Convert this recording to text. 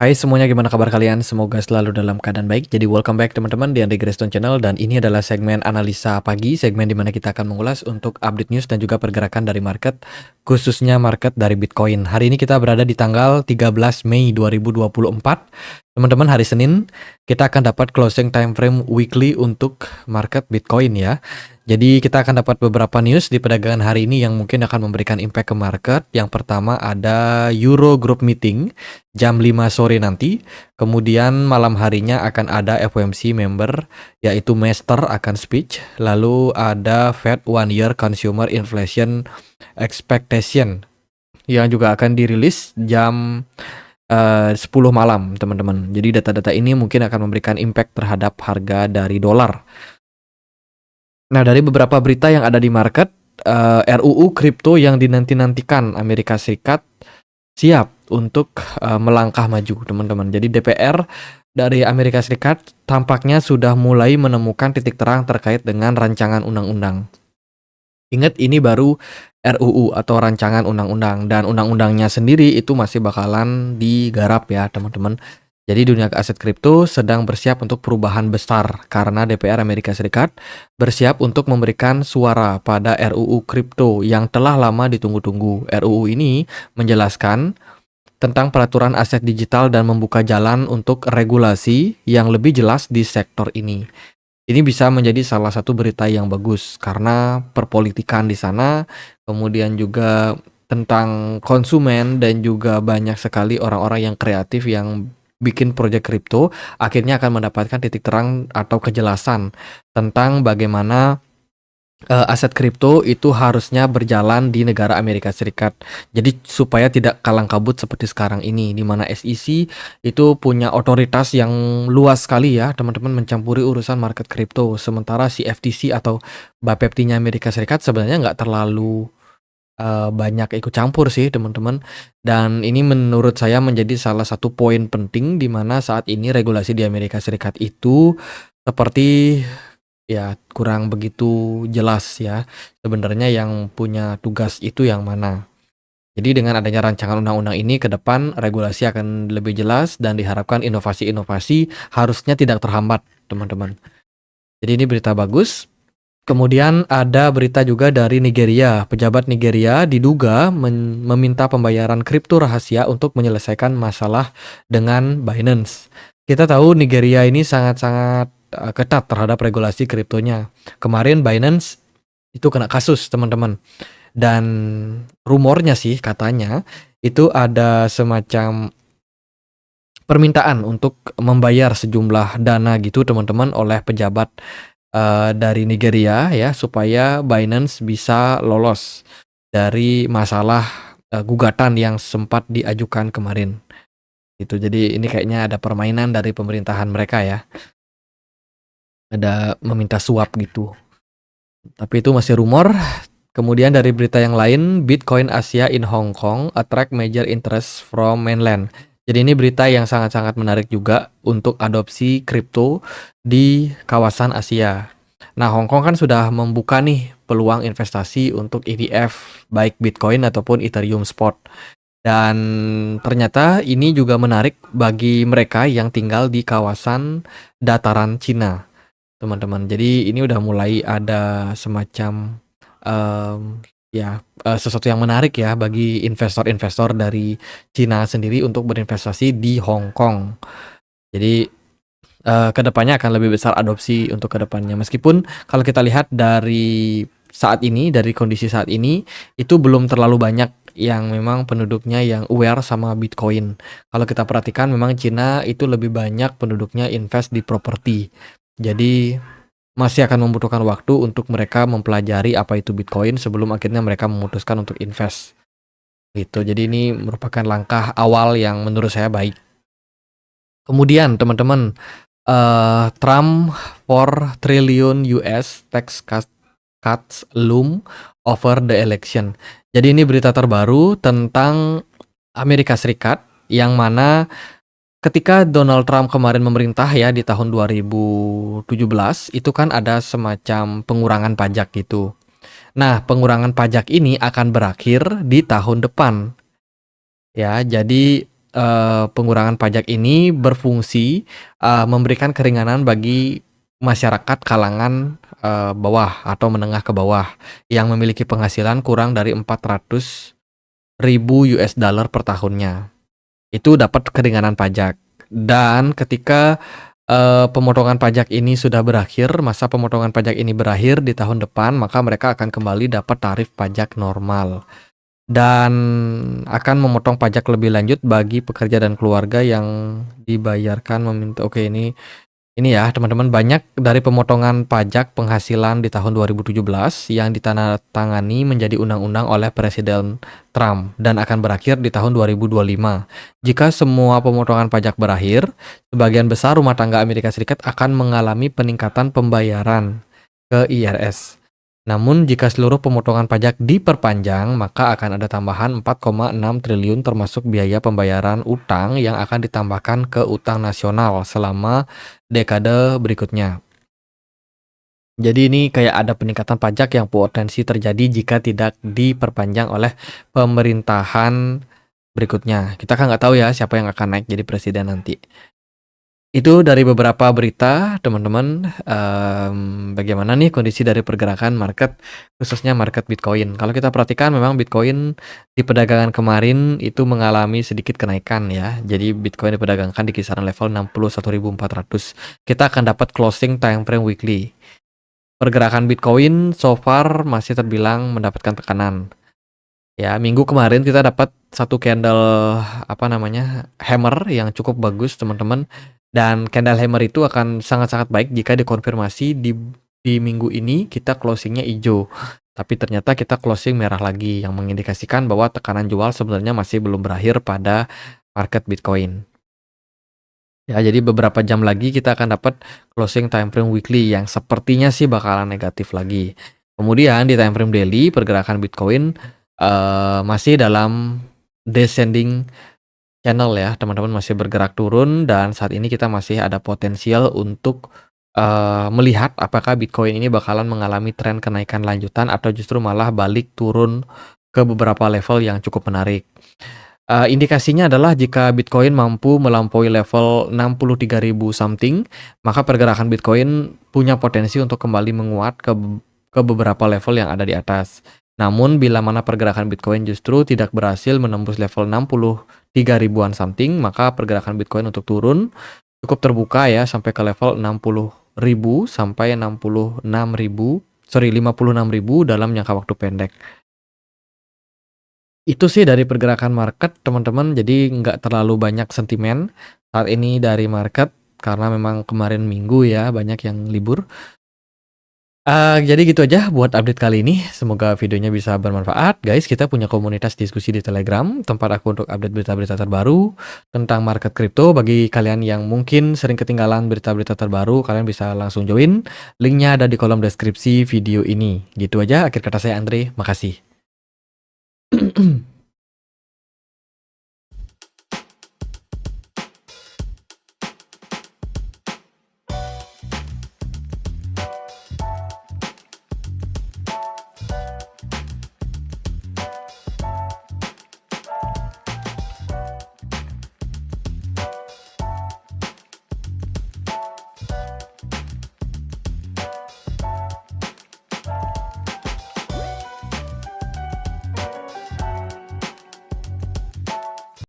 Hai semuanya, gimana kabar kalian? Semoga selalu dalam keadaan baik. Jadi welcome back teman-teman di Andri Grace Stone Channel, dan ini adalah segmen analisa pagi, segmen di mana kita akan mengulas untuk update news dan juga pergerakan dari market, khususnya market dari Bitcoin. Hari ini kita berada di tanggal 13 Mei 2024. Teman-teman, hari Senin kita akan dapat closing time frame weekly untuk market Bitcoin ya. Jadi kita akan dapat beberapa news di perdagangan hari ini yang mungkin akan memberikan impact ke market. Yang pertama ada Euro Group Meeting jam 5 sore nanti. Kemudian malam harinya akan ada FOMC member yaitu Mester akan speech. Lalu ada Fed 1 Year Consumer Inflation Expectation yang juga akan dirilis jam 10 malam teman-teman. Jadi data-data ini mungkin akan memberikan impact terhadap harga dari dolar. Nah, dari beberapa berita yang ada di market, RUU kripto yang dinanti-nantikan Amerika Serikat siap untuk melangkah maju, teman-teman. Jadi DPR dari Amerika Serikat tampaknya sudah mulai menemukan titik terang terkait dengan rancangan undang-undang. Ingat, ini baru RUU atau rancangan undang-undang, dan undang-undangnya sendiri itu masih bakalan digarap ya, teman-teman. Jadi dunia aset kripto sedang bersiap untuk perubahan besar karena DPR Amerika Serikat bersiap untuk memberikan suara pada RUU kripto yang telah lama ditunggu-tunggu. RUU ini menjelaskan tentang peraturan aset digital dan membuka jalan untuk regulasi yang lebih jelas di sektor ini. Ini bisa menjadi salah satu berita yang bagus karena perpolitikan di sana, kemudian juga tentang konsumen, dan juga banyak sekali orang-orang yang kreatif yang bikin proyek kripto akhirnya akan mendapatkan titik terang atau kejelasan tentang bagaimana aset kripto itu harusnya berjalan di negara Amerika Serikat. Jadi supaya tidak kalang kabut seperti sekarang ini, di mana SEC itu punya otoritas yang luas sekali ya, teman-teman, mencampuri urusan market kripto. Sementara si FTC atau Bapepti-nya Amerika Serikat sebenarnya nggak terlalu banyak ikut campur sih, teman-teman. Dan ini menurut saya menjadi salah satu poin penting di mana saat ini regulasi di Amerika Serikat itu seperti ya kurang begitu jelas ya, sebenarnya yang punya tugas itu yang mana. Jadi dengan adanya rancangan undang-undang ini ke depan regulasi akan lebih jelas dan diharapkan inovasi-inovasi harusnya tidak terhambat, teman-teman. Jadi ini berita bagus. Kemudian ada berita juga dari Nigeria. Pejabat Nigeria diduga meminta pembayaran kripto rahasia untuk menyelesaikan masalah dengan Binance. Kita tahu Nigeria ini sangat-sangat ketat terhadap regulasi kriptonya. Kemarin Binance itu kena kasus, teman-teman. Dan rumornya sih katanya itu ada semacam permintaan untuk membayar sejumlah dana gitu, teman-teman, oleh pejabat dari Nigeria ya, supaya Binance bisa lolos dari masalah gugatan yang sempat diajukan kemarin. Gitu. Jadi ini kayaknya ada permainan dari pemerintahan mereka ya. Ada meminta suap gitu. Tapi itu masih rumor. Kemudian dari berita yang lain, Bitcoin Asia in Hong Kong attract major interest from mainland. Jadi ini berita yang sangat-sangat menarik juga untuk adopsi kripto di kawasan Asia. Nah, Hong Kong kan sudah membuka nih peluang investasi untuk ETF, baik Bitcoin ataupun Ethereum Spot. Dan ternyata ini juga menarik bagi mereka yang tinggal di kawasan dataran Cina, teman-teman. Jadi ini udah mulai ada semacam sesuatu yang menarik ya bagi investor-investor dari Cina sendiri untuk berinvestasi di Hong Kong. Jadi kedepannya akan lebih besar adopsi untuk kedepannya. Meskipun kalau kita lihat dari saat ini, dari kondisi saat ini, itu belum terlalu banyak yang memang penduduknya yang aware sama Bitcoin. Kalau kita perhatikan memang Cina itu lebih banyak penduduknya invest di properti. Jadi masih akan membutuhkan waktu untuk mereka mempelajari apa itu Bitcoin sebelum akhirnya mereka memutuskan untuk invest. Gitu. Jadi ini merupakan langkah awal yang menurut saya baik. Kemudian teman-teman, Trump 4 triliun US tax cuts loom over the election. Jadi ini berita terbaru tentang Amerika Serikat yang mana ketika Donald Trump kemarin memerintah ya di tahun 2017, itu kan ada semacam pengurangan pajak gitu. Nah, pengurangan pajak ini akan berakhir di tahun depan. Ya, jadi pengurangan pajak ini berfungsi memberikan keringanan bagi masyarakat kalangan bawah atau menengah ke bawah yang memiliki penghasilan kurang dari 400.000 US dollar per tahunnya. Itu dapat keringanan pajak. Dan ketika pemotongan pajak ini sudah berakhir, masa pemotongan pajak ini berakhir di tahun depan, maka mereka akan kembali dapat tarif pajak normal. Dan akan memotong pajak lebih lanjut bagi pekerja dan keluarga yang dibayarkan meminta. Oke, ini ya teman-teman, banyak dari pemotongan pajak penghasilan di tahun 2017 yang ditandatangani menjadi undang-undang oleh Presiden Trump dan akan berakhir di tahun 2025. Jika semua pemotongan pajak berakhir, sebagian besar rumah tangga Amerika Serikat akan mengalami peningkatan pembayaran ke IRS. Namun jika seluruh pemotongan pajak diperpanjang, maka akan ada tambahan 4,6 triliun termasuk biaya pembayaran utang yang akan ditambahkan ke utang nasional selama dekade berikutnya. Jadi ini kayak ada peningkatan pajak yang potensi terjadi jika tidak diperpanjang oleh pemerintahan berikutnya. Kita kan nggak tahu ya siapa yang akan naik jadi presiden nanti. Itu dari beberapa berita, teman-teman. Bagaimana nih kondisi dari pergerakan market, khususnya market Bitcoin. Kalau kita perhatikan memang Bitcoin di perdagangan kemarin itu mengalami sedikit kenaikan ya. Jadi Bitcoin diperdagangkan di kisaran level 61.400. Kita akan dapat closing time frame weekly. Pergerakan Bitcoin so far masih terbilang mendapatkan tekanan. Ya, minggu kemarin kita dapat satu candle hammer yang cukup bagus, teman-teman. Dan candle hammer itu akan sangat-sangat baik jika dikonfirmasi di minggu ini kita closingnya hijau. Tapi ternyata kita closing merah lagi yang mengindikasikan bahwa tekanan jual sebenarnya masih belum berakhir pada market Bitcoin. Ya, jadi beberapa jam lagi kita akan dapat closing time frame weekly yang sepertinya sih bakalan negatif lagi. Kemudian di time frame daily pergerakan Bitcoin masih dalam descending channel ya, teman-teman, masih bergerak turun dan saat ini kita masih ada potensial untuk melihat apakah Bitcoin ini bakalan mengalami tren kenaikan lanjutan atau justru malah balik turun ke beberapa level yang cukup menarik. Indikasinya adalah jika Bitcoin mampu melampaui level 63.000 something, maka pergerakan Bitcoin punya potensi untuk kembali menguat ke beberapa level yang ada di atas. Namun bila mana pergerakan Bitcoin justru tidak berhasil menembus level 63 ribuan something, maka pergerakan Bitcoin untuk turun cukup terbuka ya sampai ke level 60.000 sampai 56.000 dalam jangka waktu pendek. Itu sih dari pergerakan market, teman-teman. Jadi nggak terlalu banyak sentimen saat ini dari market karena memang kemarin minggu ya banyak yang libur. Jadi gitu aja buat update kali ini. Semoga videonya bisa bermanfaat. Guys, kita punya komunitas diskusi di Telegram, tempat aku untuk update berita-berita terbaru tentang market kripto. Bagi kalian yang mungkin sering ketinggalan berita-berita terbaru, kalian bisa langsung join. Linknya ada di kolom deskripsi video ini. Gitu aja, akhir kata saya Andre, makasih.